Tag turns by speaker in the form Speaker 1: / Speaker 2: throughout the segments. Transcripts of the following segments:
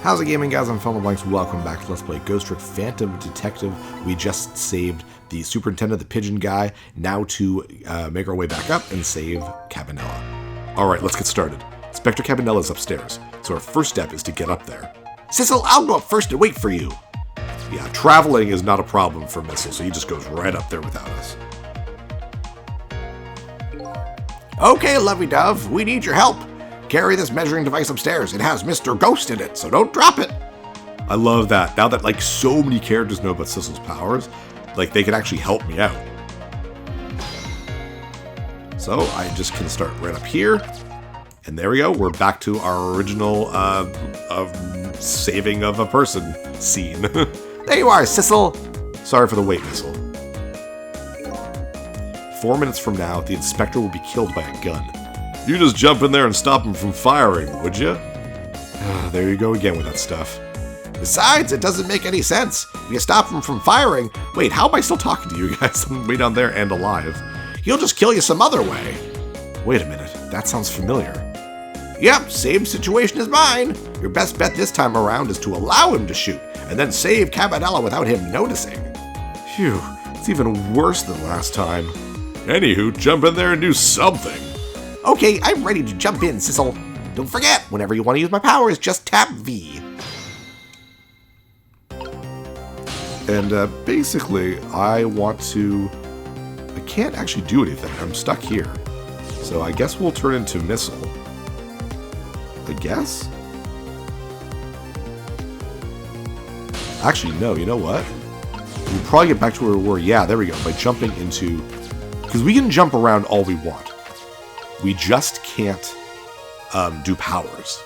Speaker 1: How's it gaming, guys? I'm Phil Blanks. Welcome back to Let's Play Ghost Trick Phantom Detective. We just saved the superintendent, the pigeon guy, now to make our way back up and save Cabanela. Alright, let's get started. Inspector Cabanela is upstairs, so our first step is to get up there. Sissel, I'll go up first and wait for you. Yeah, traveling is not a problem for Missile, so he just goes right up there without us. Okay, lovey-dove, we need your help. Carry this measuring device upstairs. It has Mr. Ghost in it, so don't drop it. I love that. Now that, so many characters know about Sissel's powers, they can actually help me out. So I just can start right up here. And there we go. We're back to our original saving of a person scene. There you are, Sissel. Sorry for the wait, Missile. 4 minutes from now, the inspector will be killed by a gun. You just jump in there and stop him from firing, would you? There you go again with that stuff. Besides, it doesn't make any sense. If you stop him from firing... Wait, how am I still talking to you guys? I'm way down there and alive. He'll just kill you some other way. Wait a minute, that sounds familiar. Yep, same situation as mine. Your best bet this time around is to allow him to shoot, and then save Cabanela without him noticing. Phew, it's even worse than last time. Anywho, jump in there and do something. Okay, I'm ready to jump in, Sissel. Don't forget, whenever you want to use my powers, just tap V. And basically, I can't actually do anything. I'm stuck here. So I guess we'll turn into Missile. I guess? Actually, no, you know what? We'll probably get back to where we were. Yeah, there we go. By jumping into... Because we can jump around all we want. We just can't do powers.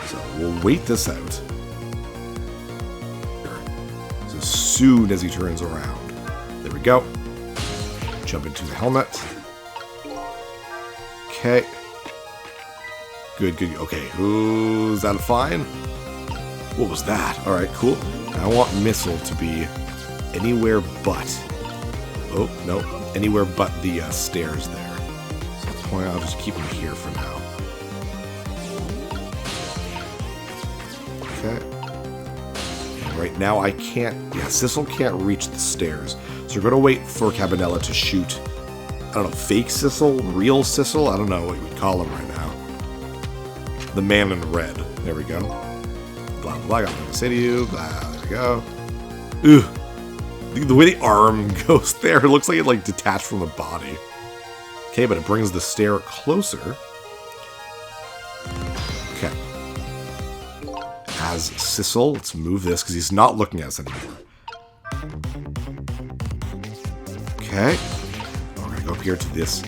Speaker 1: So we'll wait this out. So as soon as he turns around. There we go. Jump into the helmet. Okay. Good, good. Okay, who's that fine? What was that? Alright, cool. I want Missile to be anywhere but... Oh, no. Anywhere but the stairs there. I'll just keep him here for now. Okay. And right now I can't... Yeah, Sissel can't reach the stairs. So we're going to wait for Cabanela to shoot... I don't know, fake Sissel? Real Sissel? I don't know what you would call him right now. The man in red. There we go. Blah, blah, blah. I'm going to say to you. Blah, there we go. Ugh. The way the arm goes there, it looks like it detached from the body. Okay, but it brings the stair closer. Okay. As Sissel, let's move this because he's not looking at us anymore. Okay. We're going to go up here to this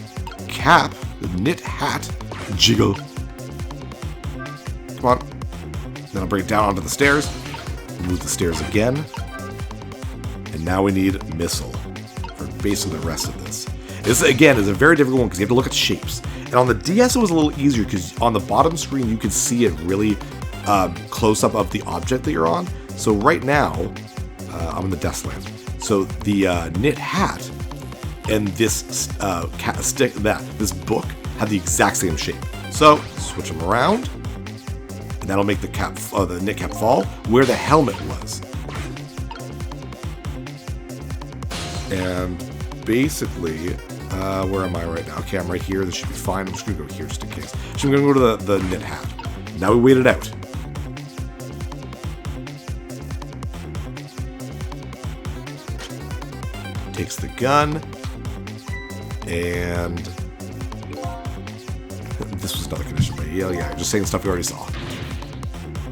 Speaker 1: cap, the knit hat. Jiggle. Come on. Then I'll bring it down onto the stairs. Move the stairs again. And now we need Missile for basically the rest of this. This, again, is a very difficult one because you have to look at shapes. And on the DS, it was a little easier because on the bottom screen, you could see it really close up of the object that you're on. So right now, I'm in the desk land. So the knit hat and this this book have the exact same shape. So switch them around, and that'll make the knit cap fall where the helmet was. And basically, where am I right now? Okay, I'm right here. This should be fine. I'm just going to go here just in case. So I'm going to go to the knit hat. Now we wait it out. Takes the gun. And... This was not a condition, but yeah, just saying stuff we already saw.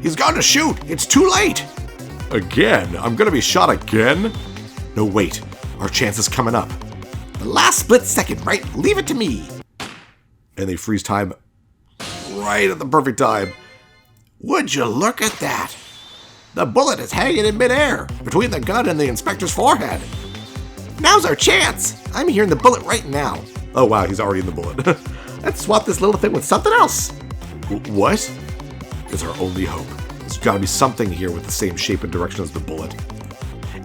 Speaker 1: He's gone to shoot! It's too late! Again? I'm going to be shot again? No, wait. Our chance is coming up. The last split second, right? Leave it to me. And they freeze time right at the perfect time. Would you look at that? The bullet is hanging in midair between the gun and the inspector's forehead. Now's our chance. I'm hearing the bullet right now. Oh, wow, he's already in the bullet. Let's swap this little thing with something else. What? Is our only hope. There's got to be something here with the same shape and direction as the bullet.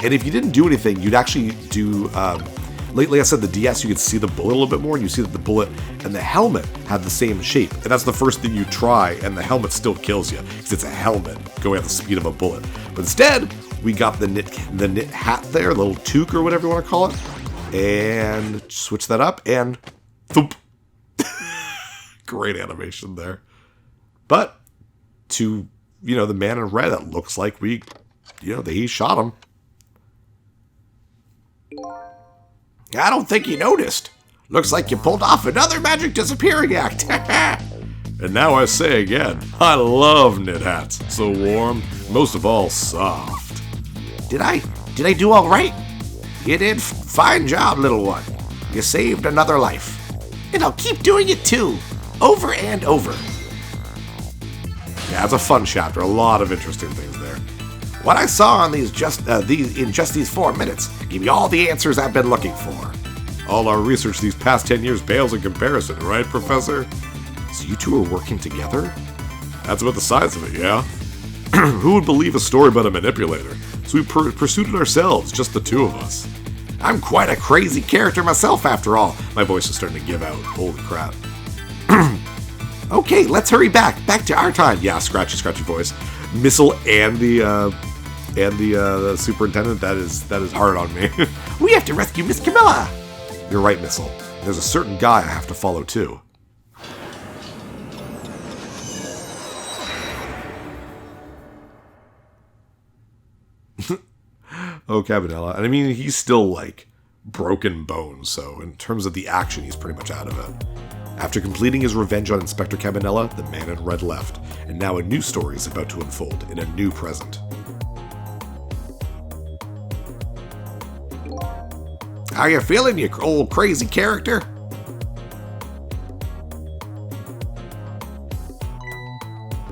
Speaker 1: And if you didn't do anything, you'd actually do Lately, I said the DS, you could see the bullet a little bit more, and you see that the bullet and the helmet have the same shape. And that's the first thing you try, and the helmet still kills you, because it's a helmet going at the speed of a bullet. But instead, we got the knit hat there, the little toque or whatever you want to call it, and switch that up, and thump. Great animation there. But to, the man in red, it looks like he shot him. I don't think you noticed. Looks like you pulled off another magic disappearing act. And now I say again, I love knit hats. So warm, most of all, soft. Did I do all right? You did. Fine job, little one. You saved another life. And I'll keep doing it too. Over and over. Yeah, it's a fun chapter. A lot of interesting things there. What I saw in just these 4 minutes gave me all the answers I've been looking for. All our research these past 10 years pales in comparison, right, Professor? So you two are working together? That's about the size of it, yeah? Who would believe a story about a manipulator? So we pursued it ourselves, just the two of us. I'm quite a crazy character myself, after all. My voice is starting to give out. Holy crap. Okay, let's hurry back to our time. Yeah, scratchy voice. Missile and the superintendent. That is hard on me. We have to rescue Miss Camilla. You're right, Missile. There's a certain guy I have to follow too. Oh, Cabanela. And I mean, he's still like broken bones. So in terms of the action, he's pretty much out of it. After completing his revenge on Inspector Cabanela, the man in red left, and now a new story is about to unfold in a new present. How you feeling, you old crazy character?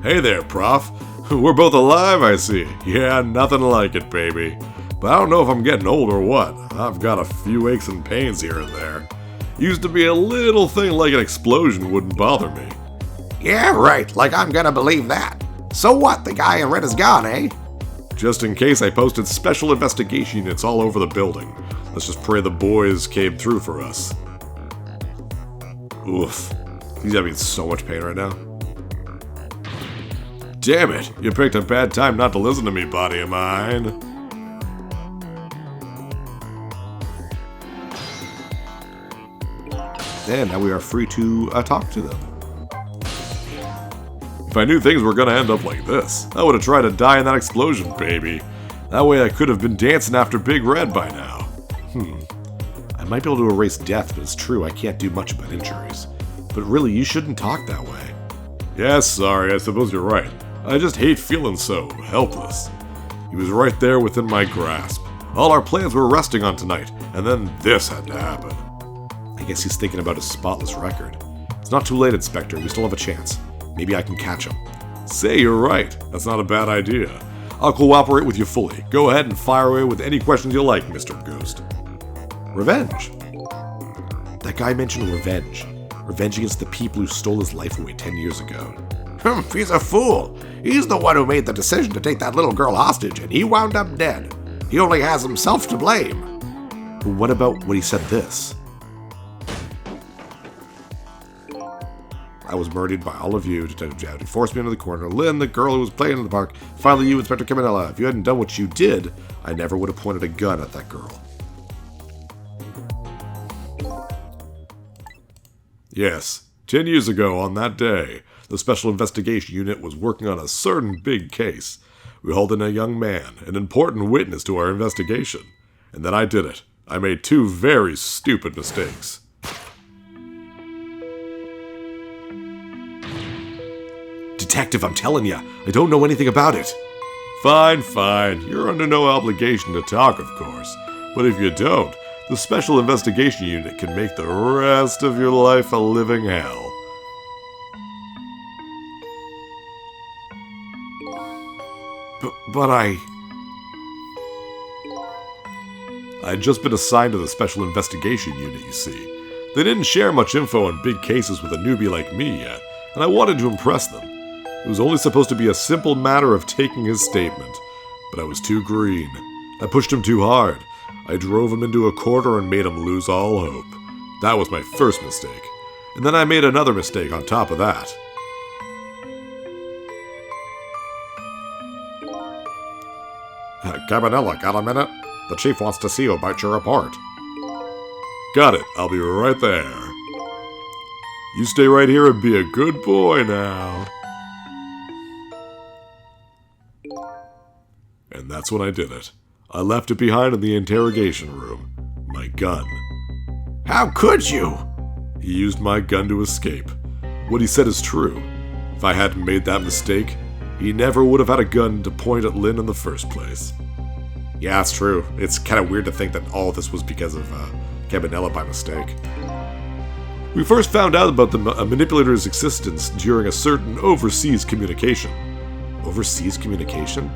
Speaker 1: Hey there, Prof. We're both alive, I see. Yeah, nothing like it, baby. But I don't know if I'm getting old or what. I've got a few aches and pains here and there. Used to be a little thing like an explosion wouldn't bother me. Yeah, right, like I'm gonna believe that. So what, the guy in red is gone, eh? Just in case, I posted special investigation units all over the building. Let's just pray the boys came through for us. Oof. He's having so much pain right now. Damn it, you picked a bad time not to listen to me, body of mine. And now we are free to talk to them. If I knew things were gonna end up like this, I would have tried to die in that explosion, baby. That way I could have been dancing after Big Red by now. I might be able to erase death, but it's true, I can't do much about injuries. But really, you shouldn't talk that way. Yeah, sorry, I suppose you're right. I just hate feeling so helpless. He was right there within my grasp. All our plans were resting on tonight, and then this had to happen. I guess he's thinking about his spotless record. It's not too late, Inspector. We still have a chance. Maybe I can catch him. Say you're right. That's not a bad idea. I'll cooperate with you fully. Go ahead and fire away with any questions you like, Mr. Ghost. Revenge. That guy mentioned revenge. Revenge against the people who stole his life away 10 years ago. He's a fool. He's the one who made the decision to take that little girl hostage, and he wound up dead. He only has himself to blame. But what about when he said this? I was murdered by all of you, Detective Jowdy. You forced me into the corner. Lynn, the girl who was playing in the park. Finally, you, Inspector Cabanela. If you hadn't done what you did, I never would have pointed a gun at that girl. Yes, 10 years ago on that day, the Special Investigation Unit was working on a certain big case. We hauled in a young man, an important witness to our investigation. And then I did it. I made 2 very stupid mistakes. Detective, I'm telling you, I don't know anything about it. Fine. You're under no obligation to talk, of course. But if you don't, the Special Investigation Unit can make the rest of your life a living hell. But I'd just been assigned to the Special Investigation Unit, you see. They didn't share much info on big cases with a newbie like me yet, and I wanted to impress them. It was only supposed to be a simple matter of taking his statement, but I was too green. I pushed him too hard. I drove him into a corner and made him lose all hope. That was my first mistake. And then I made another mistake on top of that. Cabanela, got a minute? The chief wants to see you about your report. Got it. I'll be right there. You stay right here and be a good boy now. And that's when I did it. I left it behind in the interrogation room. My gun. How could you? He used my gun to escape. What he said is true. If I hadn't made that mistake, he never would have had a gun to point at Lynn in the first place. Yeah, it's true. It's kind of weird to think that all this was because of Cabanela by mistake. We first found out about the manipulator's existence during a certain overseas communication. Overseas communication?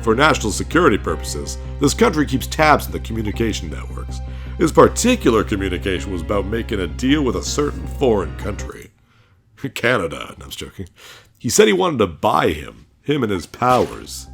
Speaker 1: For national security purposes, this country keeps tabs on the communication networks. His particular communication was about making a deal with a certain foreign country. Canada. No, I'm joking. He said he wanted to buy him and his powers.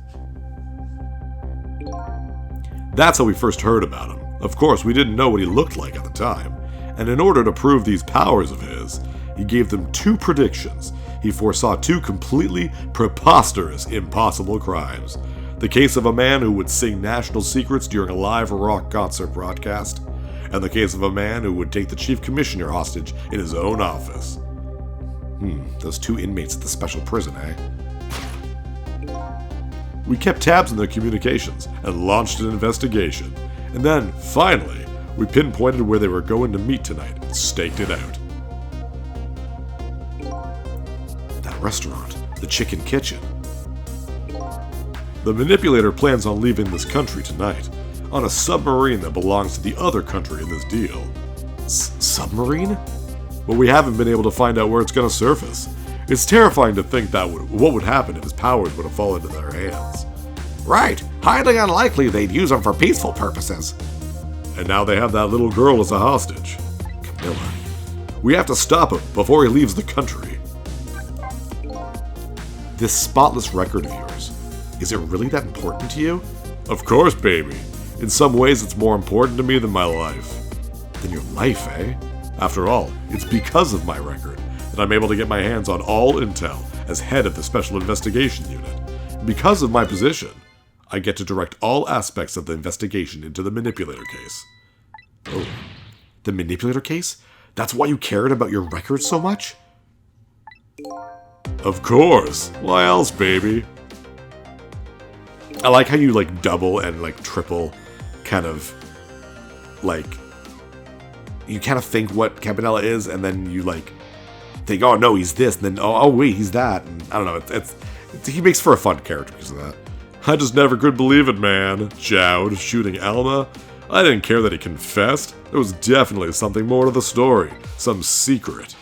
Speaker 1: That's how we first heard about him. Of course, we didn't know what he looked like at the time. And in order to prove these powers of his, he gave them 2 predictions. He foresaw 2 completely preposterous, impossible crimes. The case of a man who would sing national secrets during a live rock concert broadcast, and the case of a man who would take the chief commissioner hostage in his own office. Those 2 inmates at the special prison, eh? We kept tabs on their communications and launched an investigation. And then, finally, we pinpointed where they were going to meet tonight and staked it out. That restaurant, the Chicken Kitchen. The manipulator plans on leaving this country tonight, on a submarine that belongs to the other country in this deal. Submarine? But we haven't been able to find out where it's going to surface. It's terrifying to think what would happen if his powers would have fallen into their hands. Right, highly unlikely they'd use them for peaceful purposes. And now they have that little girl as a hostage. Camilla. We have to stop him before he leaves the country. This spotless record of yours, is it really that important to you? Of course, baby. In some ways, it's more important to me than my life. Than your life, eh? After all, it's because of my record that I'm able to get my hands on all intel as head of the Special Investigation Unit. Because of my position, I get to direct all aspects of the investigation into the manipulator case. Oh, the manipulator case? That's why you cared about your record so much? Of course. Why else, baby? I like how you, double and, triple kind of, you kind of think what Cabanela is, and then you, think, oh, no, he's this, and then, oh, wait, he's that, and I don't know, he makes for a fun character because of that. I just never could believe it, man. Jowd shooting Alma. I didn't care that he confessed. There was definitely something more to the story. Some secret.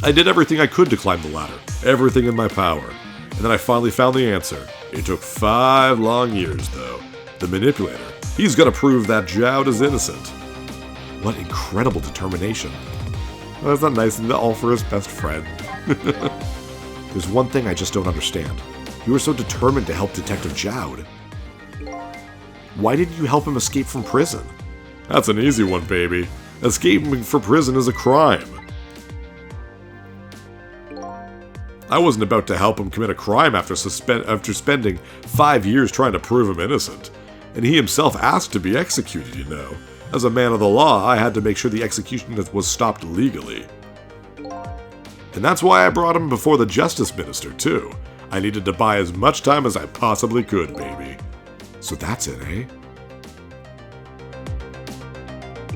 Speaker 1: I did everything I could to climb the ladder. Everything in my power. And then I finally found the answer. It took 5 long years, though. The manipulator. He's gonna prove that Jowd is innocent. What incredible determination. Well, that's not nice, all for his best friend. There's one thing I just don't understand. You were so determined to help Detective Jowd. Why didn't you help him escape from prison? That's an easy one, baby. Escaping from prison is a crime. I wasn't about to help him commit a crime after spending 5 years trying to prove him innocent. And he himself asked to be executed, you know. As a man of the law, I had to make sure the execution was stopped legally. And that's why I brought him before the Justice Minister, too. I needed to buy as much time as I possibly could, baby. So that's it, eh?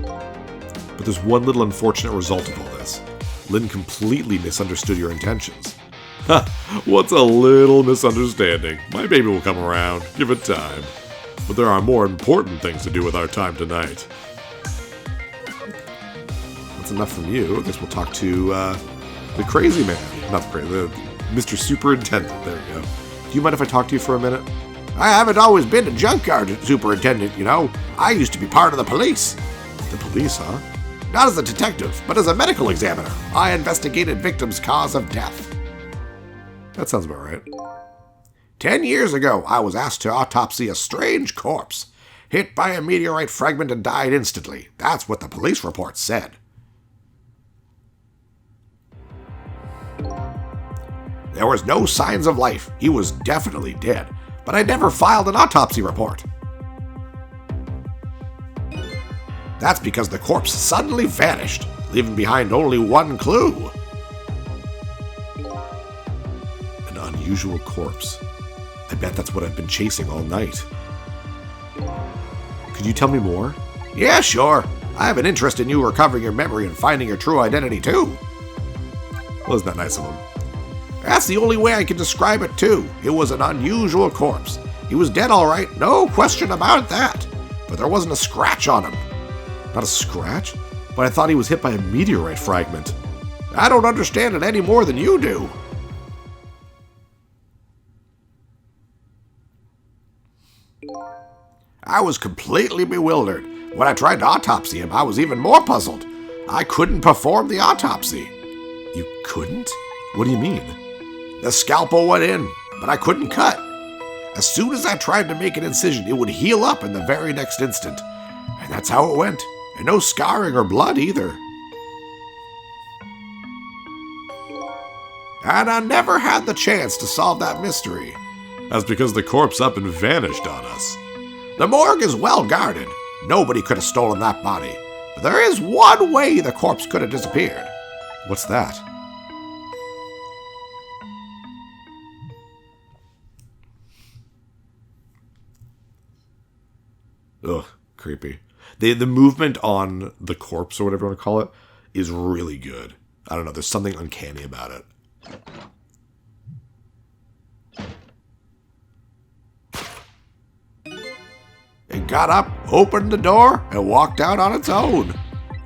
Speaker 1: But there's one little unfortunate result of all this. Lynn completely misunderstood your intentions. Ha! What's a little misunderstanding? My baby will come around. Give it time. But there are more important things to do with our time tonight. That's enough from you. I guess we'll talk to, the crazy man. Not the crazy, Mr. Superintendent, there we go. Do you mind if I talk to you for a minute? I haven't always been a junkyard superintendent, you know. I used to be part of the police. The police, huh? Not as a detective, but as a medical examiner. I investigated victims' cause of death. That sounds about right. 10 years ago, I was asked to autopsy a strange corpse. Hit by a meteorite fragment and died instantly. That's what the police report said. There was no signs of life. He was definitely dead, but I never filed an autopsy report. That's because the corpse suddenly vanished, leaving behind only one clue. An unusual corpse. I bet that's what I've been chasing all night. Could you tell me more? Yeah, sure. I have an interest in you recovering your memory and finding your true identity, too. Well, isn't that nice of him? That's the only way I can describe it, too. It was an unusual corpse. He was dead, all right, no question about that. But there wasn't a scratch on him. Not a scratch? But I thought he was hit by a meteorite fragment. I don't understand it any more than you do. I was completely bewildered. When I tried to autopsy him, I was even more puzzled. I couldn't perform the autopsy. You couldn't? What do you mean? The scalpel went in, but I couldn't cut. As soon as I tried to make an incision, it would heal up in the very next instant. And that's how it went. And no scarring or blood either. And I never had the chance to solve that mystery. That's because the corpse up and vanished on us. The morgue is well guarded. Nobody could have stolen that body. But there is one way the corpse could have disappeared. What's that? Ugh, creepy. The movement on the corpse, or whatever you want to call it, is really good. I don't know, there's something uncanny about it. It got up, opened the door, and walked out on its own.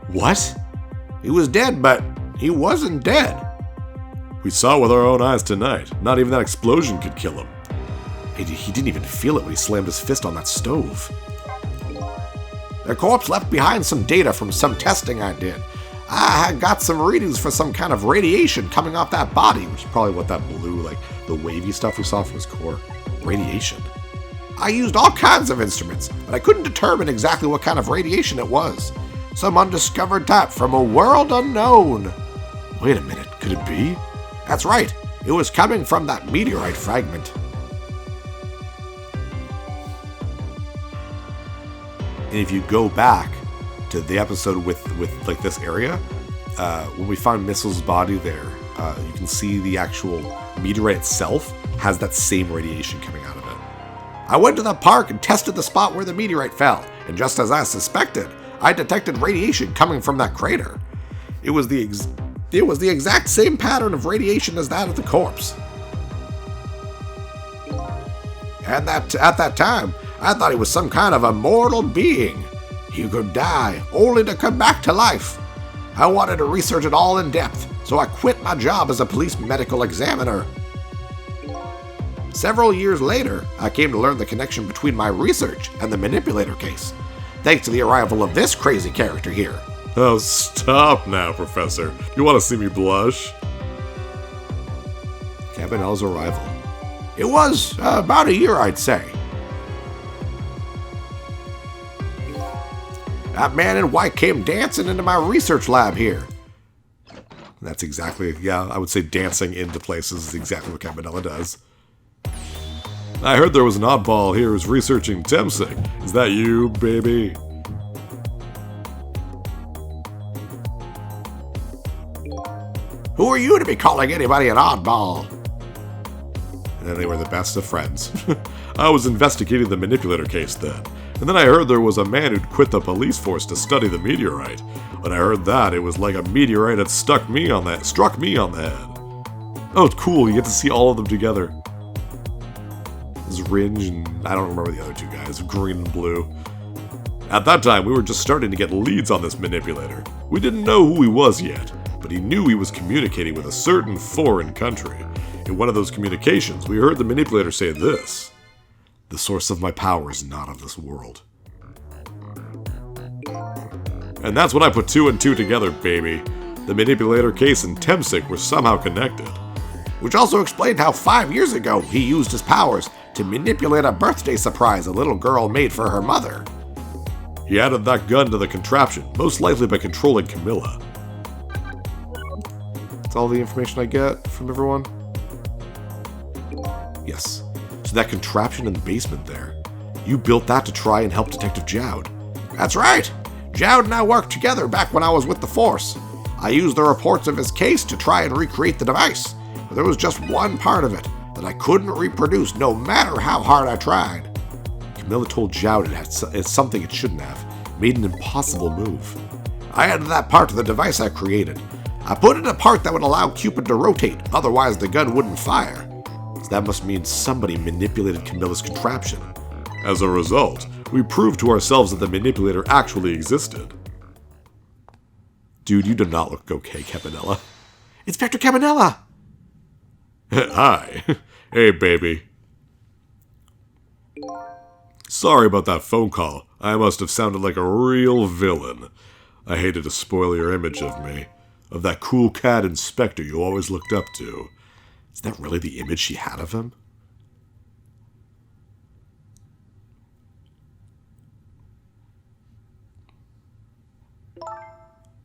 Speaker 1: What? He was dead, but he wasn't dead. We saw it with our own eyes tonight. Not even that explosion could kill him. He didn't even feel it when he slammed his fist on that stove. The corpse left behind some data from some testing I did. I had got some readings for some kind of radiation coming off that body, which is probably what that blue, like the wavy stuff we saw from his core. Radiation. I used all kinds of instruments, but I couldn't determine exactly what kind of radiation it was. Some undiscovered type from a world unknown. Wait a minute, could it be? That's right, it was coming from that meteorite fragment. And if you go back to the episode with like this area, when we found Missil's body there, you can see the actual meteorite itself has that same radiation coming out of it. I went to the park and tested the spot where the meteorite fell, and just as I suspected, I detected radiation coming from that crater. It was the exact same pattern of radiation as that of the corpse. And at that time, I thought he was some kind of immortal being. He could die, only to come back to life. I wanted to research it all in depth, so I quit my job as a police medical examiner. Several years later, I came to learn the connection between my research and the manipulator case, thanks to the arrival of this crazy character here.
Speaker 2: Oh, stop now, Professor. You want to see me blush?
Speaker 1: Cabanela's arrival. It was about a year, I'd say. That man in white came dancing into my research lab here.
Speaker 2: That's exactly, yeah, I would say dancing into places is exactly what Cabanela does. I heard there was an oddball here who's researching Temsig. Is that you, baby?
Speaker 1: Who are you to be calling anybody an oddball?
Speaker 2: And then they were the best of friends. I was investigating the manipulator case then, and then I heard there was a man who'd quit the police force to study the meteorite. When I heard that, it was like a meteorite had struck me on the head. Oh, it's cool, you get to see all of them together. There's Ringe and I don't remember the other two guys, green and blue. At that time, we were just starting to get leads on this manipulator. We didn't know who he was yet, but he knew he was communicating with a certain foreign country. In one of those communications, we heard the manipulator say this: "The source of my power is not of this world." And that's when I put two and two together, baby. The manipulator case and Temsig were somehow connected.
Speaker 1: Which also explained how 5 years ago he used his powers to manipulate a birthday surprise a little girl made for her mother.
Speaker 2: He added that gun to the contraption, most likely by controlling Camilla.
Speaker 1: That's all the information I get from everyone? Yes. So that contraption in the basement there, you built that to try and help Detective Jowd. That's right! Jowd and I worked together back when I was with the Force. I used the reports of his case to try and recreate the device, but there was just one part of it that I couldn't reproduce no matter how hard I tried. Camilla told Jowd it's something it shouldn't have, made an impossible move. I added that part to the device I created. I put in a part that would allow Cupid to rotate, otherwise the gun wouldn't fire. So that must mean somebody manipulated Camilla's contraption.
Speaker 2: As a result, we proved to ourselves that the manipulator actually existed.
Speaker 1: Dude, you do not look okay, Cabanela. Inspector Cabanela!
Speaker 2: Hi. Hey, baby. Sorry about that phone call. I must have sounded like a real villain. I hated to spoil your image of me, of that cool cat inspector you always looked up to.
Speaker 1: Is that really the image she had of him?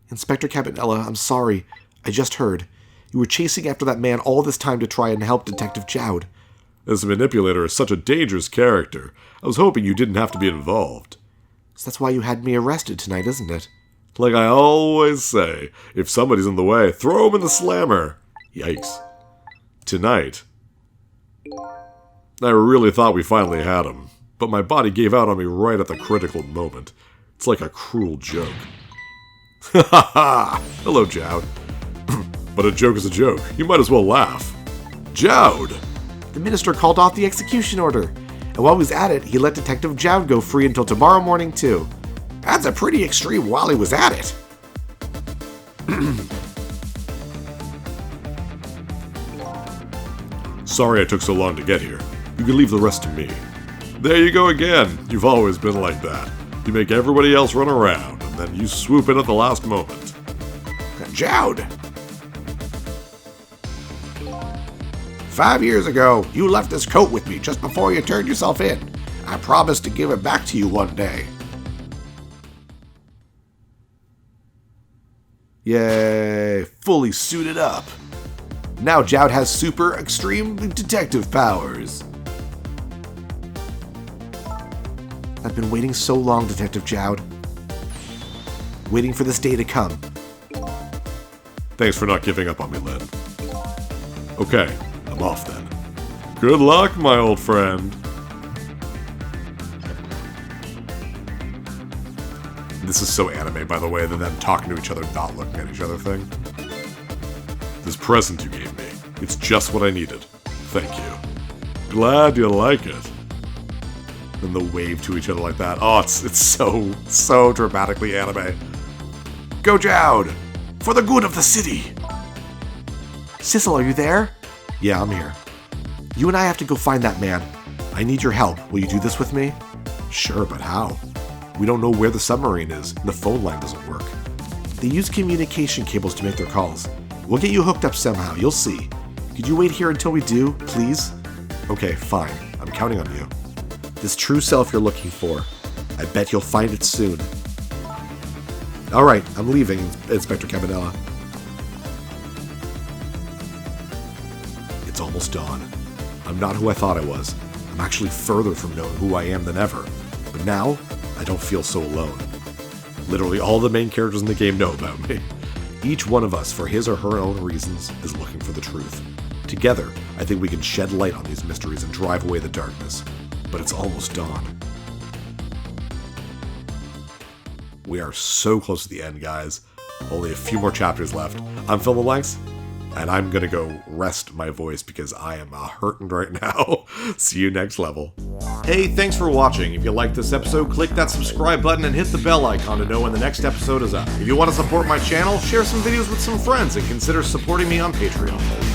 Speaker 1: Inspector Cabanela, I'm sorry. I just heard. You were chasing after that man all this time to try and help Detective Jowd.
Speaker 2: This manipulator is such a dangerous character. I was hoping you didn't have to be involved.
Speaker 1: So that's why you had me arrested tonight, isn't it?
Speaker 2: Like I always say, if somebody's in the way, throw him in the slammer. Yikes. Tonight, I really thought we finally had him, but my body gave out on me right at the critical moment. It's like a cruel joke. Ha ha ha! Hello, Jowd. But a joke is a joke. You might as well laugh. Jowd!
Speaker 1: The minister called off the execution order, and while he was at it, he let Detective Jowd go free until tomorrow morning, too. That's a pretty extreme while he was at it.
Speaker 2: Sorry I took so long to get here. You can leave the rest to me. There you go again. You've always been like that. You make everybody else run around, and then you swoop in at the last moment.
Speaker 1: Jowd! 5 years ago, you left this coat with me just before you turned yourself in. I promised to give it back to you one day. Yay, fully suited up. Now Jowd has super extreme detective powers. I've been waiting so long, Detective Jowd. Waiting for this day to come.
Speaker 2: Thanks for not giving up on me, Lynn. Okay, I'm off then. Good luck, my old friend.
Speaker 1: This is so anime, by the way, than them talking to each other, not looking at each other thing.
Speaker 2: This present you gave me, it's just what I needed. Thank you. Glad you like it.
Speaker 1: And the wave to each other like that. Oh, it's so dramatically anime. Go, Jowd! For the good of the city! Sissel, are you there? Yeah, I'm here. You and I have to go find that man. I need your help. Will you do this with me? Sure, but how? We don't know where the submarine is, and the phone line doesn't work. They use communication cables to make their calls. We'll get you hooked up somehow, you'll see. Could you wait here until we do, please? Okay, fine. I'm counting on you. This true self you're looking for. I bet you'll find it soon. Alright, I'm leaving, Inspector Cabanela. It's almost dawn. I'm not who I thought I was. I'm actually further from knowing who I am than ever. But now, I don't feel so alone. Literally all the main characters in the game know about me. Each one of us, for his or her own reasons, is looking for the truth. Together, I think we can shed light on these mysteries and drive away the darkness. But it's almost dawn. We are so close to the end, guys. Only a few more chapters left. I'm Phil Lanks, and I'm gonna go rest my voice because I am hurting right now. See you next level. Hey, thanks for watching. If you liked this episode, click that subscribe button and hit the bell icon to know when the next episode is up. If you want to support my channel, share some videos with some friends and consider supporting me on Patreon.